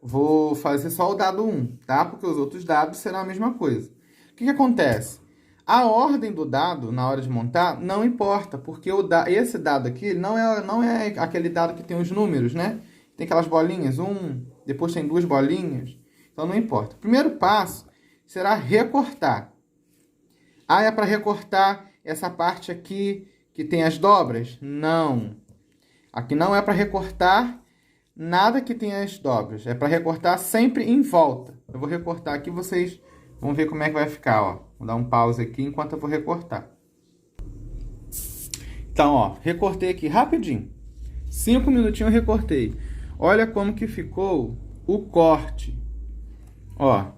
vou fazer só o dado 1, tá? Porque os outros dados serão a mesma coisa. O que acontece? A ordem do dado, na hora de montar, não importa, porque esse dado aqui não é aquele dado que tem os números, né? Tem aquelas bolinhas, depois tem duas bolinhas, então não importa. O primeiro passo será recortar. Ah, é para recortar essa parte aqui que tem as dobras? Não. Aqui não é para recortar nada que tenha as dobras. É para recortar sempre em volta. Eu vou recortar aqui, vocês vão ver como é que vai ficar, ó. Vou dar um pause aqui enquanto eu vou recortar. Então, ó, recortei aqui rapidinho. 5 minutinhos eu recortei. Olha como que ficou o corte. Ó,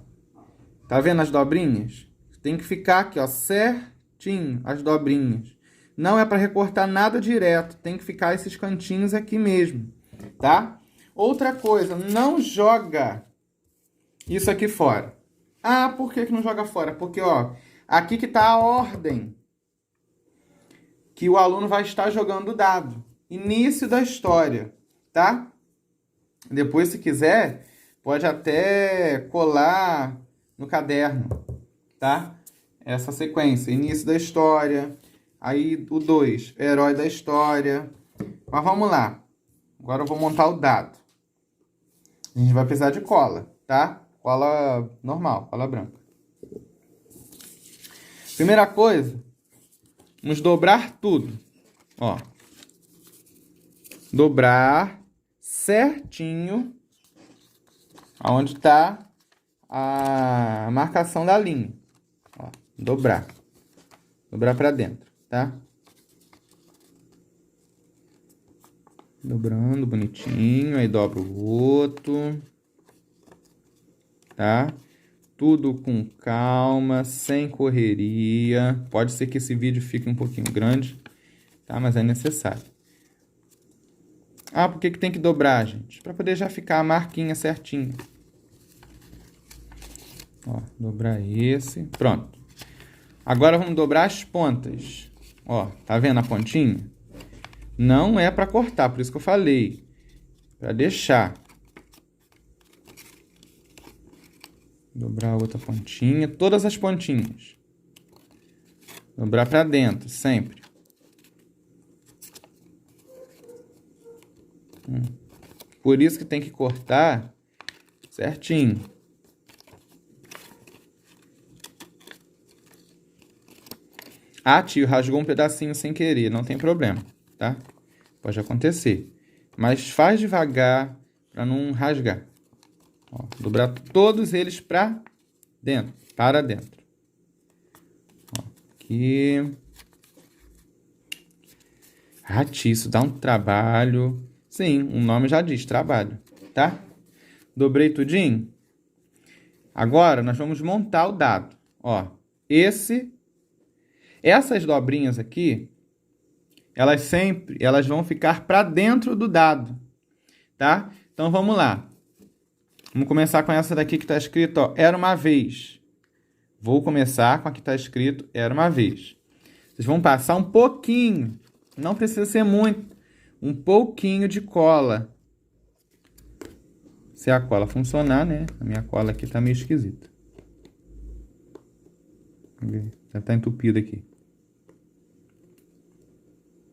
tá vendo as dobrinhas? Tem que ficar aqui, ó, certinho as dobrinhas. Não é para recortar nada direto, tem que ficar esses cantinhos aqui mesmo, tá? Outra coisa, não joga isso aqui fora. Ah, por que não joga fora? Porque, ó, aqui que tá a ordem que o aluno vai estar jogando o dado. Início da história, tá? Depois, se quiser, pode até colar no caderno, tá? Essa sequência, início da história, aí o 2, herói da história. Mas vamos lá. Agora eu vou montar o dado. A gente vai precisar de cola, tá? Cola normal, cola branca. Primeira coisa, vamos dobrar tudo. Ó. Dobrar certinho aonde está a marcação da linha. Ó, dobrar. Dobrar para dentro, tá? Dobrando bonitinho, aí dobra o outro. Tá? Tudo com calma, sem correria. Pode ser que esse vídeo fique um pouquinho grande, tá? Mas é necessário. Ah, por que tem que dobrar, gente? Para poder já ficar a marquinha certinha. Ó, dobrar esse. Pronto. Agora vamos dobrar as pontas. Ó, tá vendo a pontinha? Não é para cortar, por isso que eu falei. Para deixar. Dobrar a outra pontinha, todas as pontinhas. Dobrar para dentro, sempre. Por isso que tem que cortar certinho. Ah, tio, rasgou um pedacinho sem querer, não tem problema, tá? Pode acontecer. Mas faz devagar para não rasgar. Ó, dobrar todos eles para dentro. Ó, aqui. Ah, tio, isso dá um trabalho. Sim, o nome já diz, trabalho, tá? Dobrei tudinho. Agora, nós vamos montar o dado. Ó, essas dobrinhas aqui, elas vão ficar para dentro do dado, tá? Então, vamos lá. Vamos começar com essa daqui que está escrito, ó, era uma vez. Vou começar com a que está escrito, era uma vez. Vocês vão passar um pouquinho, não precisa ser muito, um pouquinho de cola. Se a cola funcionar, né? A minha cola aqui tá meio esquisita. Já tá entupida aqui.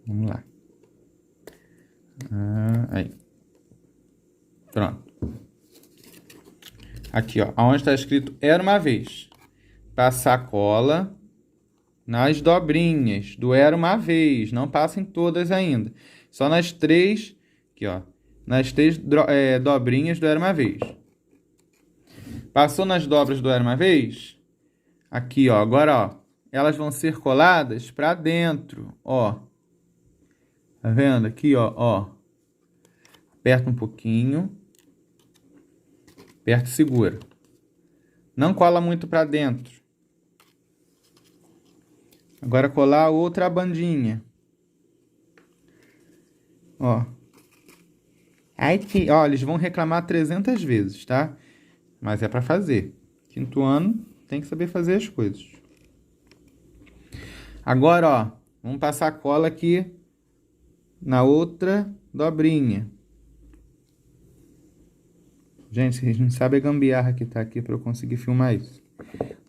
Vamos lá. Aí. Pronto. Aqui, ó. Onde está escrito era uma vez. Passar cola nas dobrinhas do era uma vez. Não passem todas ainda. Só nas 3, aqui, ó. Nas 3 dobrinhas do era uma vez. Passou nas dobras do era uma vez? Aqui, ó. Agora, ó. Elas vão ser coladas para dentro, ó. Tá vendo? Aqui, ó. Aperta um pouquinho. Aperta e segura. Não cola muito para dentro. Agora colar outra bandinha. Ó. Aí, ó, eles vão reclamar 300 vezes, tá? Mas é para fazer. 5º ano tem que saber fazer as coisas. Agora, ó, vamos passar a cola aqui na outra dobrinha. Gente, vocês não sabem a gambiarra que tá aqui pra eu conseguir filmar isso.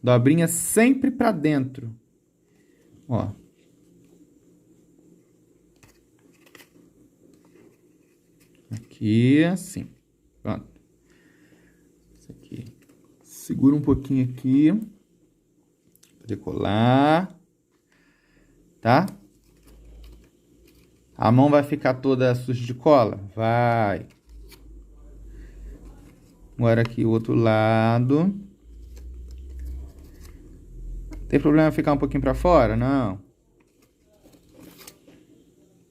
Dobrinha sempre pra dentro. Ó. Aqui, assim. Pronto. Isso aqui. Segura um pouquinho aqui. Pra decolar. Tá? A mão vai ficar toda suja de cola? Vai. Agora aqui o outro lado. Tem problema ficar um pouquinho pra fora? Não.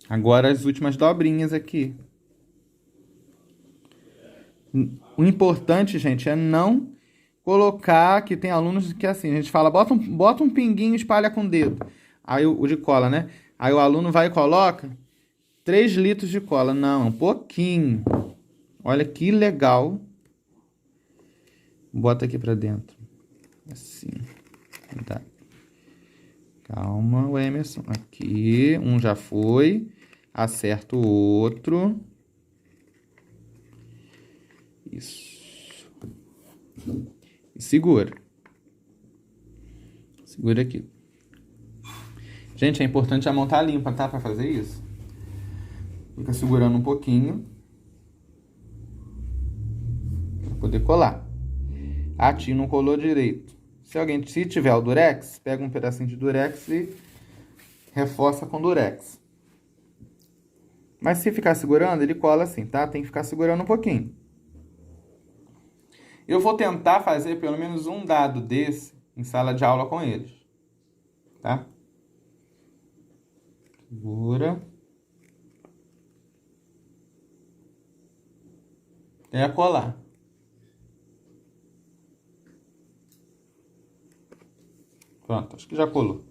Agora as últimas dobrinhas aqui. O importante, gente, é não colocar, que tem alunos que assim, a gente fala, bota um pinguinho e espalha com o dedo. Aí o de cola, né? Aí o aluno vai e coloca 3 litros de cola. Não, um pouquinho. Olha que legal. Bota aqui pra dentro. Assim. Tá. Calma, o Emerson. Aqui, um já foi. Acerta o outro. Isso. E segura. Segura aqui. Gente, é importante a mão estar limpa, tá? Pra fazer isso. Fica segurando um pouquinho. Pra poder colar. A tia não colou direito. Se tiver o durex, pega um pedacinho de durex e reforça com durex. Mas se ficar segurando, ele cola assim, tá? Tem que ficar segurando um pouquinho. Eu vou tentar fazer pelo menos um dado desse em sala de aula com eles. Tá? Segura. Até colar. Pronto, acho que já colou.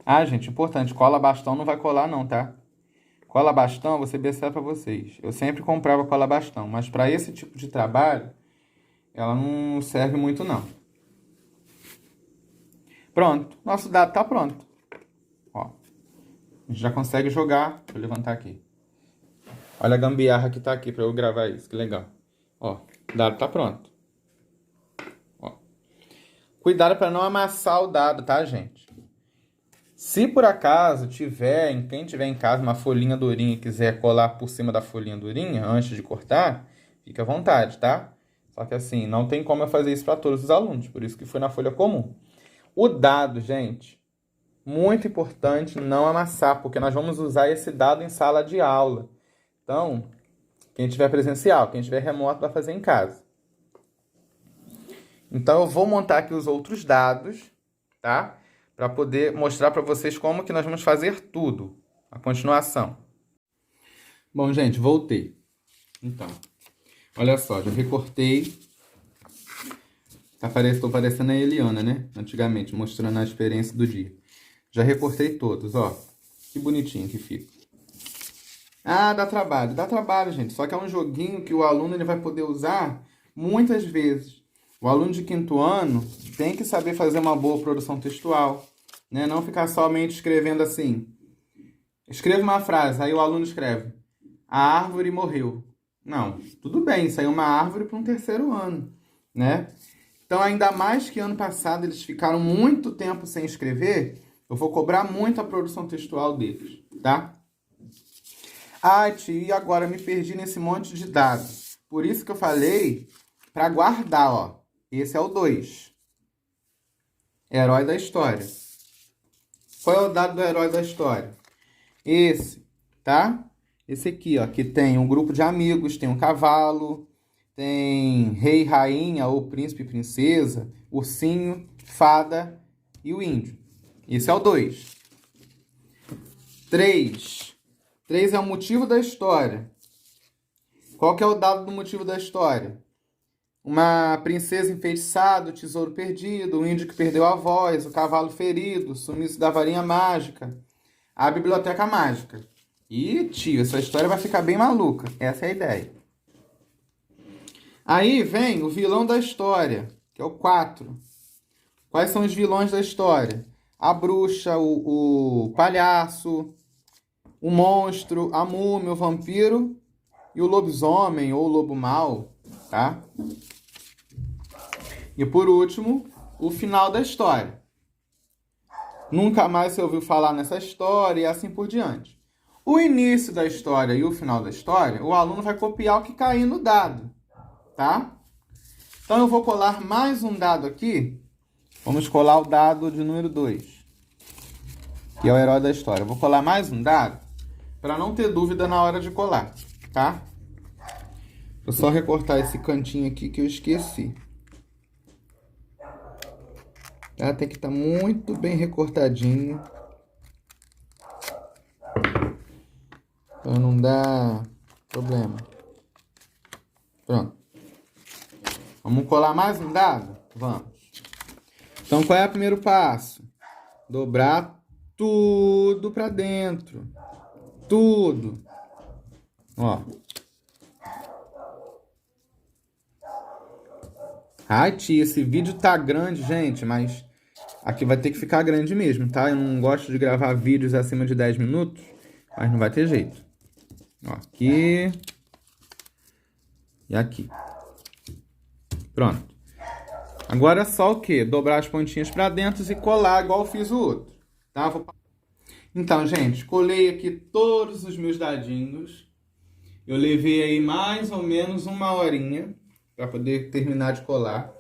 Ah, gente, importante, cola bastão não vai colar não, tá? Cola bastão, vou ser besta pra vocês. Eu sempre comprava cola bastão, mas para esse tipo de trabalho, ela não serve muito não. Pronto, nosso dado tá pronto. Ó, a gente já consegue jogar. Deixa eu levantar aqui. Olha a gambiarra que tá aqui pra eu gravar isso, que legal. Ó, o dado tá pronto. Ó. Cuidado para não amassar o dado, tá, gente? Se por acaso quem tiver em casa uma folhinha durinha e quiser colar por cima da folhinha durinha antes de cortar, fica à vontade, tá? Só que assim, não tem como eu fazer isso para todos os alunos, por isso que foi na folha comum. O dado, gente, muito importante não amassar, porque nós vamos usar esse dado em sala de aula. Então, quem tiver presencial, quem tiver remoto, vai fazer em casa. Então, eu vou montar aqui os outros dados, tá? Para poder mostrar para vocês como que nós vamos fazer tudo. A continuação. Bom, gente, voltei. Então, olha só, já recortei. Tô parecendo a Eliana, né? Antigamente, mostrando a experiência do dia. Já recortei todos, ó. Que bonitinho que fica. Ah, dá trabalho, gente. Só que é um joguinho que o aluno ele vai poder usar muitas vezes. O aluno de 5º ano tem que saber fazer uma boa produção textual, né? Não ficar somente escrevendo assim. Escreva uma frase, aí o aluno escreve: a árvore morreu. Não, tudo bem, isso aí é uma árvore para um 3º ano, né? Então, ainda mais que ano passado eles ficaram muito tempo sem escrever, eu vou cobrar muito a produção textual deles, tá? Ah, tia, e agora me perdi nesse monte de dados. Por isso que eu falei para guardar, ó. Esse é o 2. Herói da história. Qual é o dado do herói da história? Esse, tá? Esse aqui, ó, que tem um grupo de amigos, tem um cavalo, tem rei, rainha ou príncipe e princesa, ursinho, fada e o índio. Esse é o 2. 3. 3 é o motivo da história. Qual que é o dado do motivo da história? Uma princesa enfeitiçada, o tesouro perdido, o índio que perdeu a voz, o cavalo ferido, o sumiço da varinha mágica, a biblioteca mágica. Ih, tio, essa história vai ficar bem maluca. Essa é a ideia. Aí vem o vilão da história, que é o 4. Quais são os vilões da história? A bruxa, o palhaço, o monstro, a múmia, o vampiro e o lobisomem ou o lobo mau. tá? E por último, o final da história. Nunca mais você ouviu falar nessa história e assim por diante. O início da história e o final da história, o aluno vai copiar o que cair no dado, tá? Então eu vou colar mais um dado aqui. Vamos colar o dado de número 2, que é o herói da história. Eu vou colar mais um dado para não ter dúvida na hora de colar, tá? Vou só recortar esse cantinho aqui que eu esqueci. Tá? Tem que estar muito bem recortadinho para não dar problema. Pronto. Vamos colar mais um dado? Vamos. Então, qual é o primeiro passo? Dobrar tudo para dentro. Tudo. Ó. Ai, tia, esse vídeo tá grande, gente, mas aqui vai ter que ficar grande mesmo, tá? Eu não gosto de gravar vídeos acima de 10 minutos, mas não vai ter jeito. Ó, aqui. E aqui. Pronto. Agora é só o quê? Dobrar as pontinhas para dentro e colar igual eu fiz o outro, tá? Então, gente, colei aqui todos os meus dadinhos. Eu levei aí mais ou menos 1 horinha para poder terminar de colar.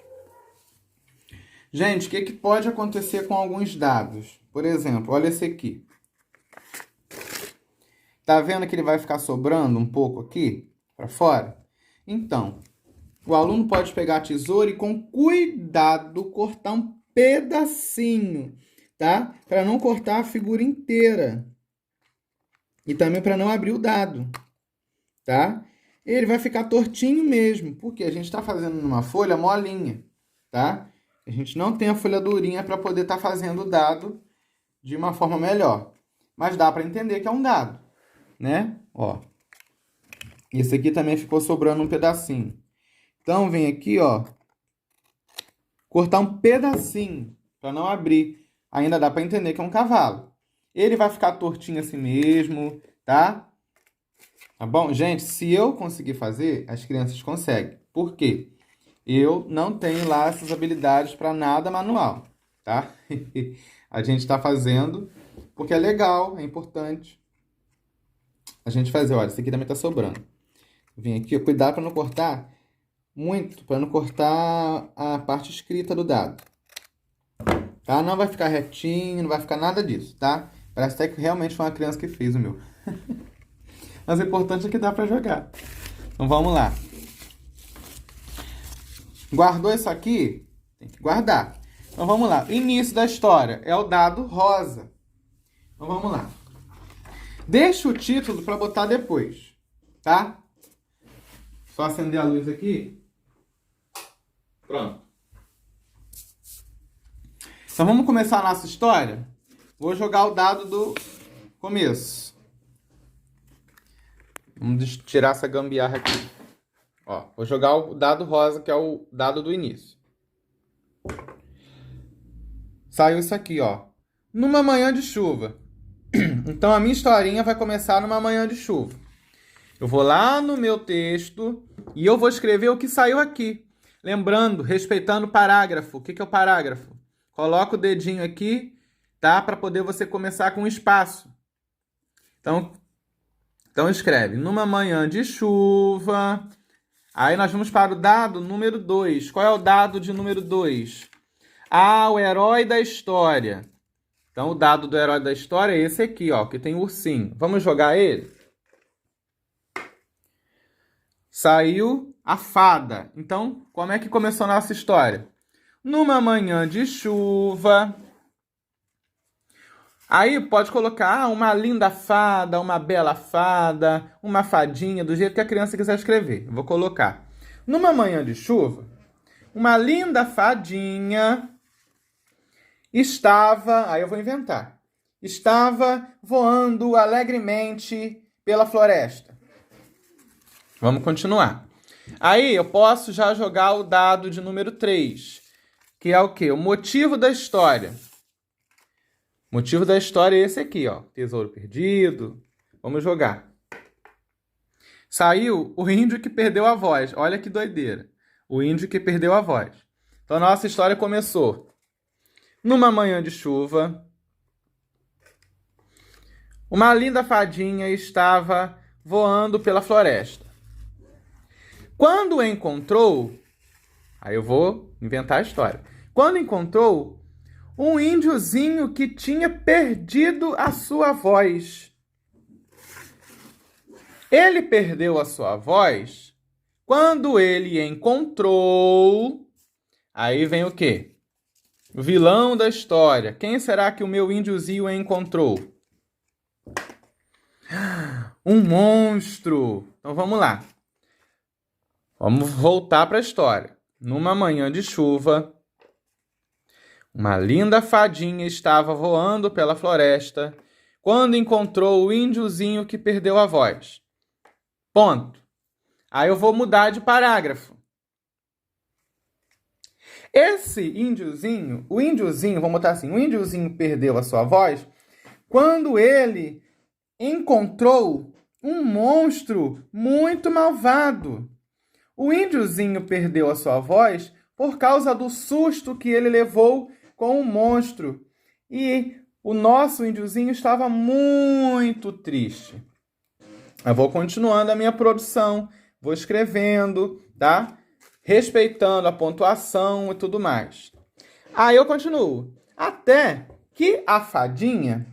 Gente, o que pode acontecer com alguns dados? Por exemplo, olha esse aqui. Tá vendo que ele vai ficar sobrando um pouco aqui para fora? Então, o aluno pode pegar a tesoura e com cuidado cortar um pedacinho, tá? Para não cortar a figura inteira. E também para não abrir o dado, tá? Ele vai ficar tortinho mesmo, porque a gente está fazendo numa folha molinha, tá? A gente não tem a folha durinha para poder estar fazendo o dado de uma forma melhor. Mas dá para entender que é um dado, né? Ó. Esse aqui também ficou sobrando um pedacinho. Então, vem aqui, ó. Cortar um pedacinho para não abrir. Ainda dá para entender que é um cavalo. Ele vai ficar tortinho assim mesmo, tá? Tá bom? Gente, se eu conseguir fazer, as crianças conseguem. Por quê? Eu não tenho lá essas habilidades para nada manual, tá? A gente está fazendo porque é legal, é importante a gente fazer. Olha, esse aqui também tá sobrando. Vem aqui, cuidado para não cortar muito, para não cortar a parte escrita do dado. Tá? Não vai ficar retinho, não vai ficar nada disso, tá? Parece até que realmente foi uma criança que fez o meu. Mas o importante é que dá para jogar. Então vamos lá. Guardou isso aqui? Tem que guardar. Então vamos lá. Início da história é o dado rosa. Então vamos lá. Deixa o título para botar depois, tá? Só acender a luz aqui. Pronto. Então vamos começar a nossa história? Vou jogar o dado do começo. Vamos tirar essa gambiarra aqui. Ó, vou jogar o dado rosa, que é o dado do início. Saiu isso aqui, ó. Numa manhã de chuva. Então a minha historinha vai começar numa manhã de chuva. Eu vou lá no meu texto e eu vou escrever o que saiu aqui. Lembrando, respeitando o parágrafo. O que é o parágrafo? Coloca o dedinho aqui, tá? Para poder você começar com espaço. Então escreve. Numa manhã de chuva. Aí nós vamos para o dado número 2. Qual é o dado de número 2? Ah, o herói da história. Então, o dado do herói da história é esse aqui, ó, que tem o ursinho. Vamos jogar ele? Saiu a fada. Então, como é que começou a nossa história? Numa manhã de chuva. Aí pode colocar uma linda fada, uma bela fada, uma fadinha, do jeito que a criança quiser escrever. Eu vou colocar. Numa manhã de chuva, uma linda fadinha estava, aí eu vou inventar, estava voando alegremente pela floresta. Vamos continuar. Aí eu posso já jogar o dado de número 3, que é o quê? O motivo da história. O motivo da história é esse aqui, ó. Tesouro perdido. Vamos jogar. Saiu o índio que perdeu a voz. Olha que doideira. O índio que perdeu a voz. Então, a nossa história começou numa manhã de chuva. Uma linda fadinha estava voando pela floresta. Quando encontrou... Aí eu vou inventar a história. Quando encontrou um índiozinho que tinha perdido a sua voz. Ele perdeu a sua voz quando ele encontrou... Aí vem o quê? O vilão da história. Quem será que o meu índiozinho encontrou? Um monstro. Então vamos lá. Vamos voltar para a história. Numa manhã de chuva, uma linda fadinha estava voando pela floresta quando encontrou o índiozinho que perdeu a voz. Ponto. Aí eu vou mudar de parágrafo. Esse índiozinho, vamos botar assim, o índiozinho perdeu a sua voz quando ele encontrou um monstro muito malvado. O índiozinho perdeu a sua voz por causa do susto que ele levou com o monstro. E o nosso índiozinho estava muito triste. Eu vou continuando a minha produção, vou escrevendo, tá? Respeitando a pontuação e tudo mais. Aí eu continuo. Até que a fadinha,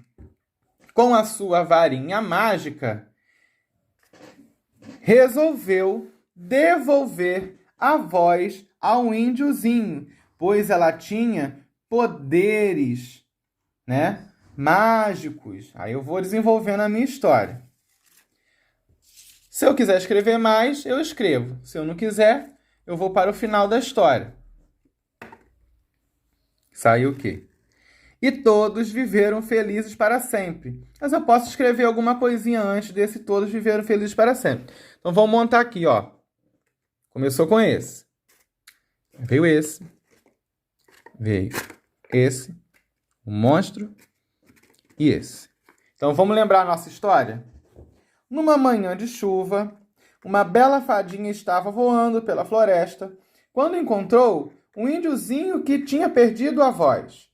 com a sua varinha mágica, resolveu devolver a voz ao índiozinho, pois ela tinha poderes, né, mágicos. Aí eu vou desenvolvendo a minha história. Se eu quiser escrever mais, eu escrevo. Se eu não quiser, eu vou para o final da história. Saiu o quê? E todos viveram felizes para sempre. Mas eu posso escrever alguma coisinha antes desse todos viveram felizes para sempre. Então vamos montar aqui, ó. Começou com esse. Veio esse. Veio esse. O monstro. E esse. Então vamos lembrar a nossa história? Numa manhã de chuva, uma bela fadinha estava voando pela floresta quando encontrou um índiozinho que tinha perdido a voz.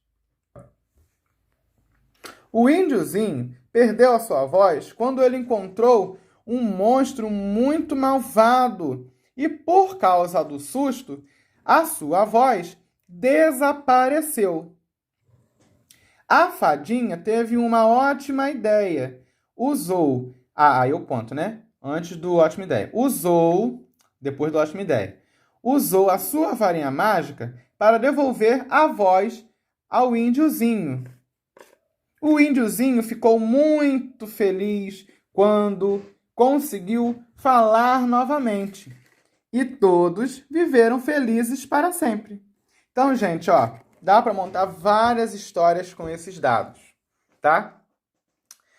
O índiozinho perdeu a sua voz quando ele encontrou um monstro muito malvado e, por causa do susto, a sua voz desapareceu. A fadinha teve uma ótima ideia. Usou... aí eu conto, né? Antes do ótima ideia. Depois do ótima ideia. Usou a sua varinha mágica para devolver a voz ao índiozinho. O índiozinho ficou muito feliz quando conseguiu falar novamente. E todos viveram felizes para sempre. Então, gente, ó, dá para montar várias histórias com esses dados, tá?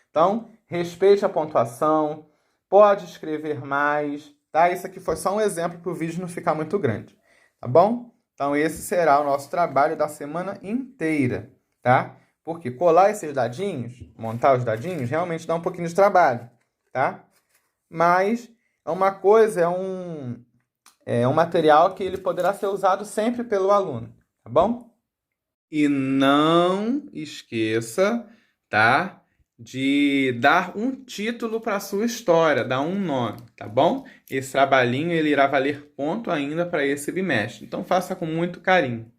Então, respeite a pontuação, pode escrever mais, tá? Isso aqui foi só um exemplo para o vídeo não ficar muito grande, tá bom? Então, esse será o nosso trabalho da semana inteira, tá? Porque colar esses dadinhos, montar os dadinhos, realmente dá um pouquinho de trabalho, tá? Mas é uma coisa, é um material que ele poderá ser usado sempre pelo aluno, tá bom? E não esqueça, tá? De dar um título para a sua história, dar um nome, tá bom? Esse trabalhinho ele irá valer ponto ainda para esse bimestre, então faça com muito carinho.